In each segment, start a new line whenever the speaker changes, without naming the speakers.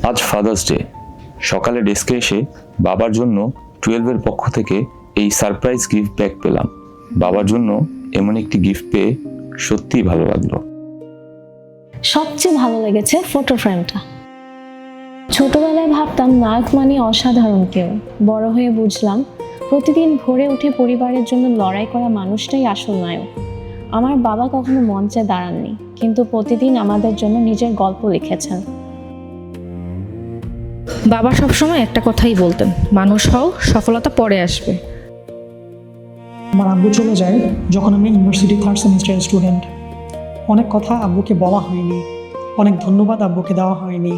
আজ father's day. সকালে ডেস্কে এসে বাবার জন্য 12-এর পক্ষ থেকে এই সারপ্রাইজ গিফট ব্যাগ পেলাম। বাবার জন্য এমন একটি গিফট পেয়ে সত্যিই ভালো লাগলো।
সবচেয়ে ভালো লেগেছে ফটো ফ্রেমটা। ছোটবেলায় ভাবতাম নায়ক মানে অসাধারণ কেউ, বড় হয়ে বুঝলাম প্রতিদিন ভোরে উঠে পরিবারের জন্য লড়াই করা মানুষটাই আসল নায়ক। আমার বাবা কখনো মঞ্চে দাঁড়াননি, কিন্তু প্রতিদিন আমাদের জন্য নিজের গল্প লিখেছেন।
বাবা সবসময় একটা কথাই বলতেন, মানুষ হও, সফলতা পরে আসবে।
আমার আব্বু চলে যায় যখন আমি ইউনিভার্সিটি 3rd সেমিস্টারের স্টুডেন্ট। অনেক কথা আব্বুকে বলা হয়নি, অনেক ধন্যবাদ আব্বুকে দেওয়া হয়নি,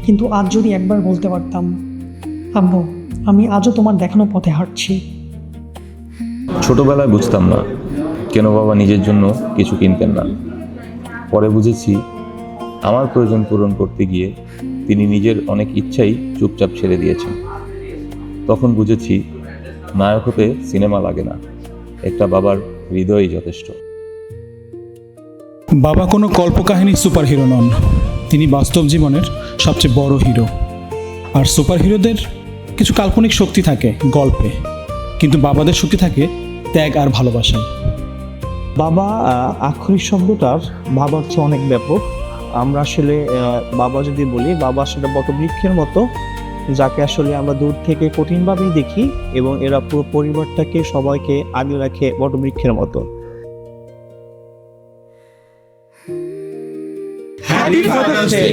কিন্তু আজ যদি একবার বলতে পারতাম, আব্বু আমি আজও তোমার দেখানো পথে হাঁটছি।
ছোটবেলায় বুঝতাম না কেন বাবা নিজের জন্য কিছু কিনতেন না। পরে বুঝেছি আমার প্রয়োজন পূরণ করতে গিয়ে তিনি নিজের অনেক ইচ্ছাই চুপচাপ ছেড়ে দিয়েছেন। তখন বুঝেছি নায়ক হতে সিনেমা লাগে না, একটা বাবার হৃদয়ই যথেষ্ট।
বাবা কোনো কল্পকাহিনী সুপারহিরো নন, তিনি বাস্তব জীবনের সবচেয়ে বড় হিরো। আর সুপারহিরোদের কিছু কাল্পনিক শক্তি থাকে গল্পে, কিন্তু বাবাদের শক্তি থাকে ত্যাগ আর ভালোবাসায়।
বাবা আক্ষরিক শব্দটার ভাব হচ্ছে অনেক ব্যাপক। আমরা আসলে বাবা যদি বলি, বাবা আসলে বটবৃক্ষের মতো, যাকে আসলে আমরা দূর থেকে কঠিনভাবেই দেখি এবং এরা পুরো পরিবারটাকে সবাইকে আগলে রাখে বটবৃক্ষের মতো।
Happy Father's Day!